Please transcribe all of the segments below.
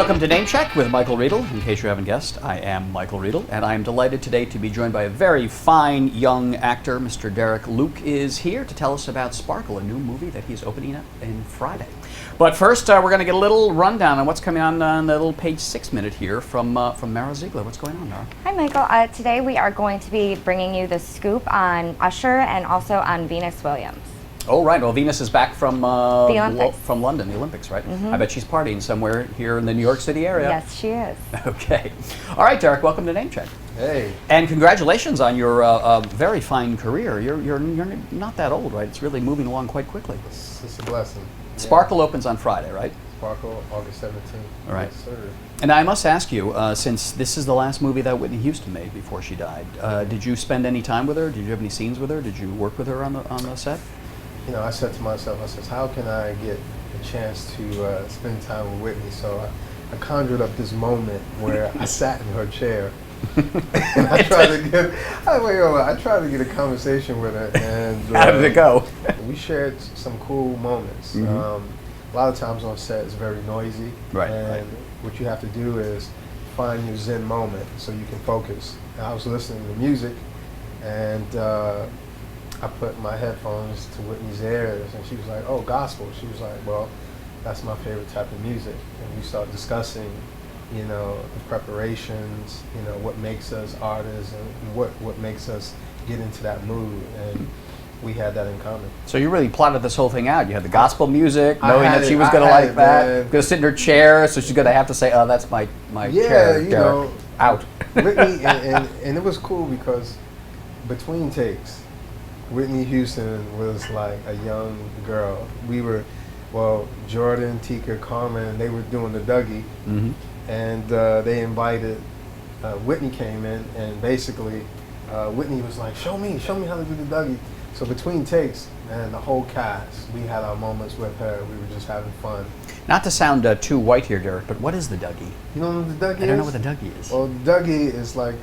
Welcome to Namecheck with Michael Riedel. In case you haven't guessed, I am Michael Riedel, and I am delighted today to be joined by a very fine young actor. Mr. Derek Luke is here to tell us about Sparkle, a new movie that he's opening up in Friday. But first, we're going to get a little rundown on what's coming on the little page 6 minute here from Mara Ziegler. What's going on, Mara? Hi, Michael. Today we are going to be bringing you the scoop on Usher and also on Venus Williams. Oh, right. Well, Venus is back from from London, the Olympics, right? Mm-hmm. I bet she's partying somewhere here in the New York City area. Yes, she is. Okay. All right, Derek, welcome to Namecheck. Hey. And congratulations on your very fine career. You're not that old, right? It's really moving along quite quickly. It's a blessing. Sparkle opens on Friday, right? Sparkle, August 17th. All right. Yes, sir. And I must ask you, since this is the last movie that Whitney Houston made before she died, did you spend any time with her? Did you have any scenes with her? Did you work with her on the set? You know, I said to myself, I says, how can I get a chance to spend time with Whitney? So I conjured up this moment where I sat in her chair and I tried to get a conversation with her. And how did it go? We shared some cool moments. Mm-hmm. A lot of times on set it's very noisy, right, and what you have to do is find your zen moment so you can focus. And I was listening to music, and I put my headphones to Whitney's ears, and she was like, "Oh, gospel." She was like, "Well, that's my favorite type of music." And we started discussing, you know, the preparations, you know, what makes us artists, and what makes us get into that mood, and we had that in common. So you really plotted this whole thing out. You had the gospel music, knowing that she was I going to like that. Man. Going to sit in her chair, so she's going to have to say, "Oh, that's my chair, you Derek. know, Out." Whitney, and it was cool because between takes, Whitney Houston was like a young girl. We were, Jordan, Tika, Carmen, they were doing the dougie, mm-hmm. and they invited, Whitney came in, and basically Whitney was like, show me how to do the dougie. So between takes, and the whole cast, we had our moments with her. We were just having fun. Not to sound too white here, Derek, but what is the dougie? You know what the dougie is? I don't know what the dougie is. Well, the dougie is like,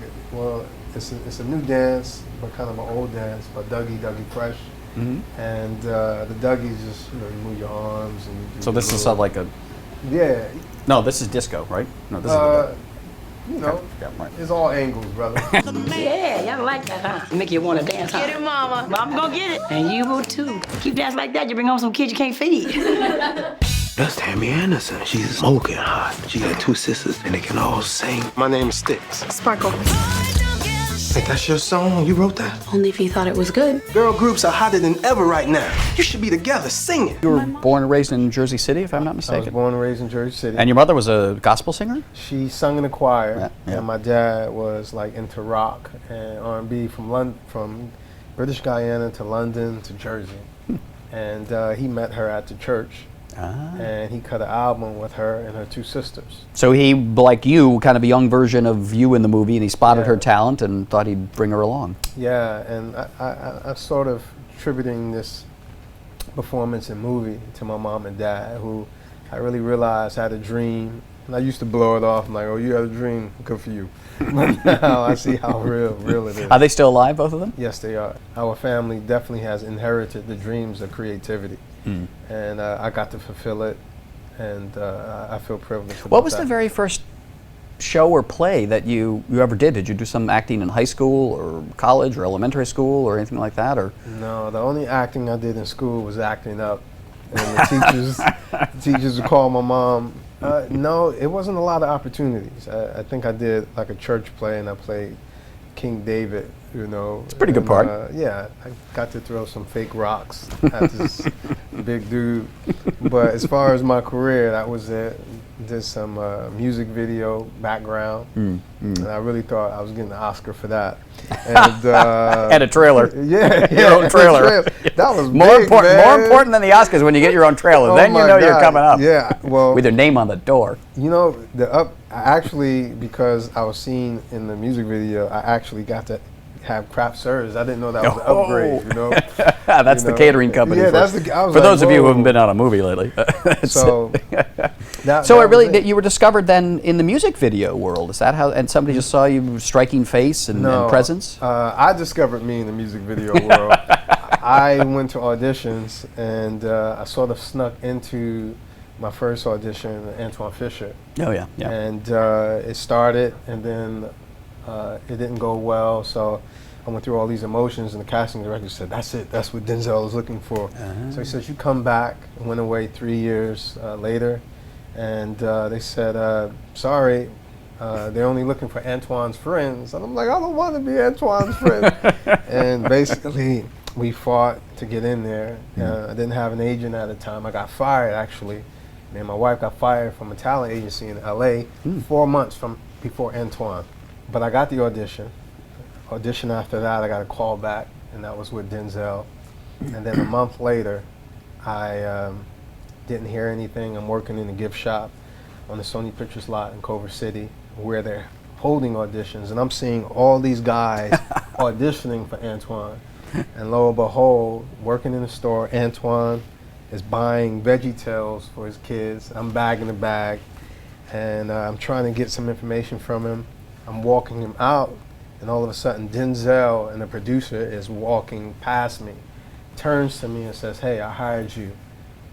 it's a new dance, but kind of an old dance, but Dougie Fresh. Mm-hmm. And the Dougie is just, you know, you move your arms. And you do So this is like a... Yeah. No, this is disco, right? No, this is the you know, yeah, right. It's all angles, brother. Yeah, y'all like that, huh? Make you want to dance, huh? Get it, mama. Well, I'm gonna get it. And you will too. Keep dancing like that, you bring home some kids you can't feed. That's Tammy Anderson. She's smoking hot. She got 2 sisters, and they can all sing. My name is Sticks. Sparkle. Think that's your song? You wrote that? Only if you thought it was good. Girl groups are hotter than ever right now. You should be together singing. You were born and raised in Jersey City, if I'm not I mistaken. was born and raised in Jersey City. And your mother was a gospel singer? She sung in the choir, Yeah. and my dad was like into rock and R&B from British Guyana to London to Jersey. And he met her at the church. And he cut an album with her and her 2 sisters. So he, like you, kind of a young version of you in the movie, and he spotted her talent and thought he'd bring her along. Yeah, and I sort of attributing this performance and movie to my mom and dad, who I really realized had a dream. And I used to blow it off. I'm like, oh, you had a dream, good for you. But now I see how real it is. Are they still alive, both of them? Yes, they are. Our family definitely has inherited the dreams of creativity. Mm. And I got to fulfill it, and I feel privileged about What was that. the very first show or play that you ever did? Did you do some acting in high school or college or elementary school or anything like that? Or No, the only acting I did in school was acting up. And the teachers would call my mom. No, it wasn't a lot of opportunities. I think I did like a church play, and I played King David. You know, it's a pretty good part. Yeah, I got to throw some fake rocks at this big dude. But as far as my career, that was it. Did some music video background, and I really thought I was getting an Oscar for that. And, and a trailer. Yeah, your own trailer. That was more big, important. man. More important than the Oscars when you get your own trailer. Oh Then you my know you're God. coming up. Yeah, well, with your name on the door. You know, actually, because I was seen in the music video, I actually got to have craft service. I didn't know that was an upgrade, you know. That's the catering company. Yeah, for those of you who haven't been on a movie lately. So, you were discovered then in the music video world. Is that how? And somebody just saw you striking face and presence? I discovered me in the music video world. I went to auditions, and I sort of snuck into my first audition, Antoine Fisher. Oh yeah, yeah. And it started, and then it didn't go well, so I went through all these emotions, and the casting director said, "That's it. That's what Denzel is looking for." So he says, "You come back." I went away 3 years later, and they said, "Sorry, they're only looking for Antoine's friends." And I'm like, "I don't want to be Antoine's friend." And basically, we fought to get in there. I didn't have an agent at the time. I got fired, actually. And my wife got fired from a talent agency in LA 4 months before Antoine. But I got the audition. Audition after that, I got a call back, and that was with Denzel. And then a month later, I didn't hear anything. I'm working in a gift shop on the Sony Pictures lot in Culver City, where they're holding auditions, and I'm seeing all these guys auditioning for Antoine. And lo and behold, working in the store, Antoine is buying VeggieTales for his kids. I'm bagging the bag, and I'm trying to get some information from him. I'm walking him out, and all of a sudden Denzel and the producer is walking past me, turns to me and says, "Hey, I hired you.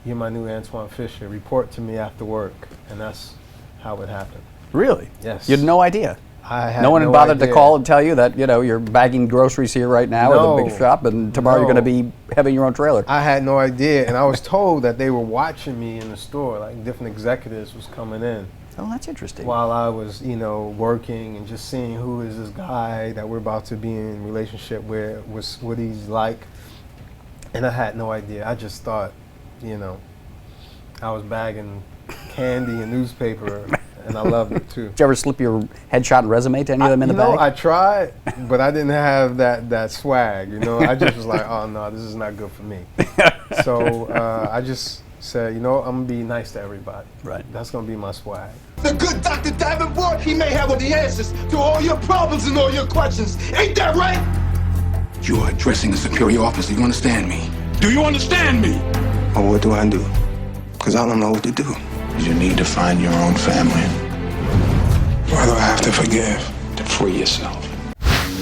You're my new Antoine Fisher. Report to me after work." And that's how it happened. Really? Yes. You had no idea. I had No one had no bothered to idea. call and tell you that, you know, you're bagging groceries here right now at the big No. shop, and tomorrow you're No. going to be having your own trailer. I had no idea, and I was told that they were watching me in the store, like different executives was coming in Oh, that's interesting. while I was, working and just seeing who is this guy that we're about to be in relationship with, what he's like. And I had no idea. I just thought, I was bagging candy and newspaper, and I loved it too. Did you ever slip your headshot and resume to any of them in the bag? I tried, but I didn't have that swag. I just was like, "Oh no, this is not good for me." So I just said, I'm gonna be nice to everybody. Right. That's gonna be my swag. The good Dr. Davenport, he may have all the answers to all your problems and all your questions. Ain't that right? You are addressing a superior officer. You understand me? Do you understand me? Well, what do I do? Because I don't know what to do. You need to find your own family. Why do I have to forgive? To free yourself.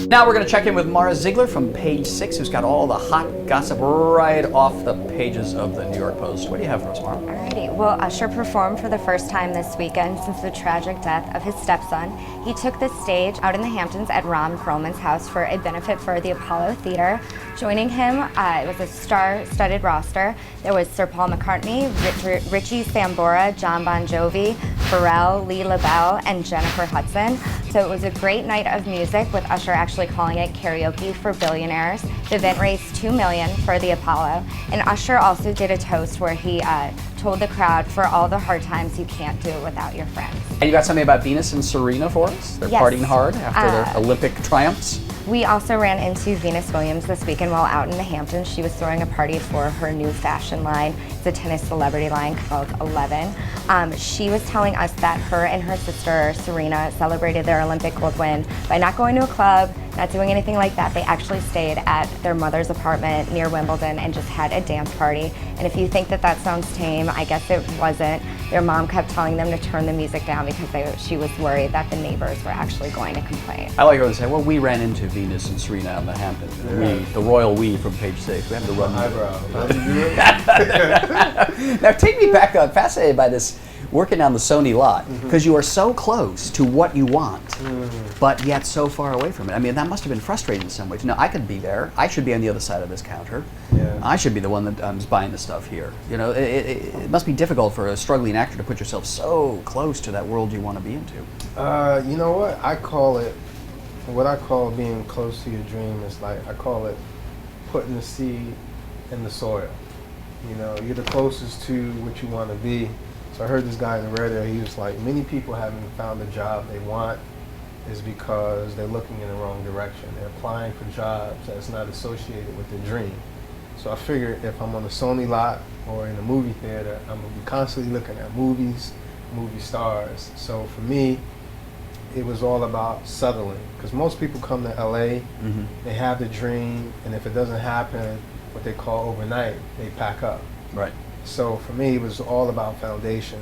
Now we're going to check in with Mara Ziegler from Page 6, who's got all the hot gossip right off the pages of the New York Post. What do you have for us, Mara? Alrighty. Well, Usher performed for the first time this weekend since the tragic death of his stepson. He took the stage out in the Hamptons at Ron Perlman's house for a benefit for the Apollo Theater. Joining him, it was a star-studded roster. There was Sir Paul McCartney, Richie Sambora, John Bon Jovi, Pharrell, Lee LaBelle, and Jennifer Hudson. So it was a great night of music, with Usher actually calling it karaoke for billionaires. The event raised $2 million for the Apollo. And Usher also did a toast where he told the crowd, "For all the hard times, you can't do it without your friends." And you got something about Venus and Serena for us? They're Yes. partying hard after their Olympic triumphs. We also ran into Venus Williams this weekend while out in the Hamptons. She was throwing a party for her new fashion line. It's a tennis celebrity line called 11. She was telling us that her and her sister Serena celebrated their Olympic gold win by not going to a club, not doing anything like that. They actually stayed at their mother's apartment near Wimbledon and just had a dance party. And if you think that that sounds tame, I guess it wasn't. Their mom kept telling them to turn the music down because she was worried that the neighbors were actually going to complain. I like how they say, well, we ran into Venus and Serena out in the Hamptons. We, the royal we from Page 6. We had to run. Now take me back. I'm fascinated by this working on the Sony lot, because you are so close to what you want, but yet so far away from it. I mean, that must have been frustrating in some ways. No, I could be there. I should be on the other side of this counter. Yeah. I should be the one that is buying the stuff here. It must be difficult for a struggling actor to put yourself so close to that world you want to be into. You know what? What I call being close to your dream is I call it putting the seed in the soil. You're the closest to what you want to be. So I heard this guy in the radio, he was like, many people haven't found the job they want is because they're looking in the wrong direction. They're applying for jobs that's not associated with their dream. So I figured if I'm on the Sony lot or in a movie theater, I'm going to be constantly looking at movies, movie stars. So for me, it was all about settling. Because most people come to LA, they have the dream, and if it doesn't happen, what they call overnight, they pack up. Right. So for me, it was all about foundation.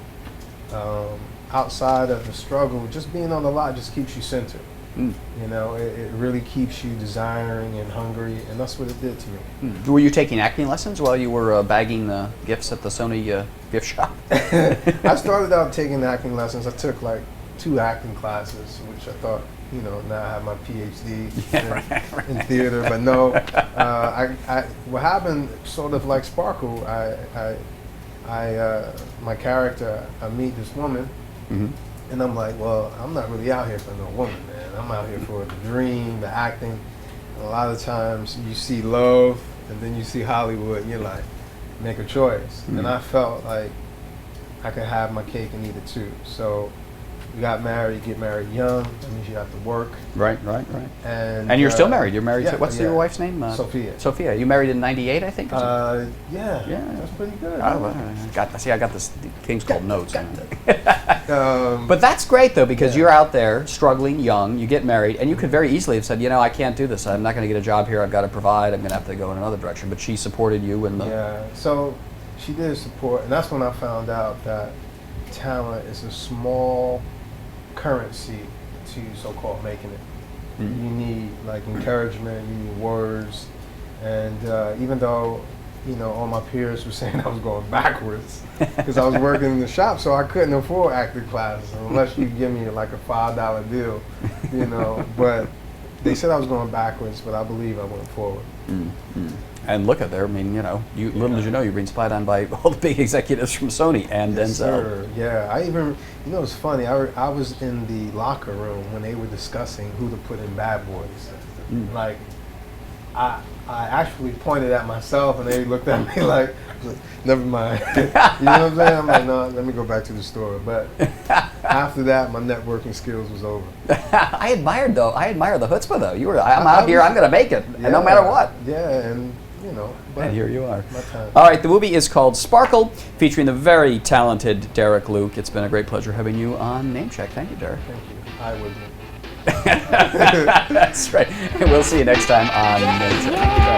Outside of the struggle, just being on the lot just keeps you centered. You know, it really keeps you desiring and hungry, and that's what it did to me. Were you taking acting lessons while you were bagging the gifts at the Sony gift shop? I started out taking acting lessons. I took like 2 acting classes, which I thought, you know, now I have my PhD in theater. But no, what happened, sort of like Sparkle, my character, I meet this woman, and I'm like, well, I'm not really out here for no woman, man. I'm out here for the dream, the acting. And a lot of times you see love, and then you see Hollywood, and you're like, make a choice. And I felt like I could have my cake and eat it too. So we got married, get married young. That means you have to work. Right. And you're still married. You're married yeah, to, what's your wife's name? Sophia. Sophia. You married in '98, I think? Yeah, Yeah. that's pretty good. I got this things called notes. Um, But that's great though, because you're out there struggling young, you get married, and you could very easily have said, you know, I can't do this. I'm not going to get a job here. I've got to provide. I'm going to have to go in another direction. But she supported you in the. Yeah, so she did support, and that's when I found out that talent is a small currency to so-called making it. You need like encouragement, you need words, and even though, you know, all my peers were saying I was going backwards because I was working in the shop, so I couldn't afford acting classes unless you give me like a $5 deal, you know. But they said I was going backwards, but I believe I went forward. And look at there. I mean, you know, little did you know, you're being spied on by all the big executives from Sony and Yes, Denzel. sir. Yeah, I even, you know, it's funny. I was in the locker room when they were discussing who to put in Bad Boys. Like, I actually pointed at myself, and they looked at me like, never mind. You know what I'm saying? I'm like, no, let me go back to the store. But after that, my networking skills was over. I admire the chutzpah though. You were, I'm out here, I'm going to make it, and no matter what. Yeah, and you know. But And here you are. my time. All right, the movie is called Sparkle, featuring the very talented Derek Luke. It's been a great pleasure having you on Namecheck. Thank you, Derek. Thank you. I would. That's right. We'll see you next time on Namecheck.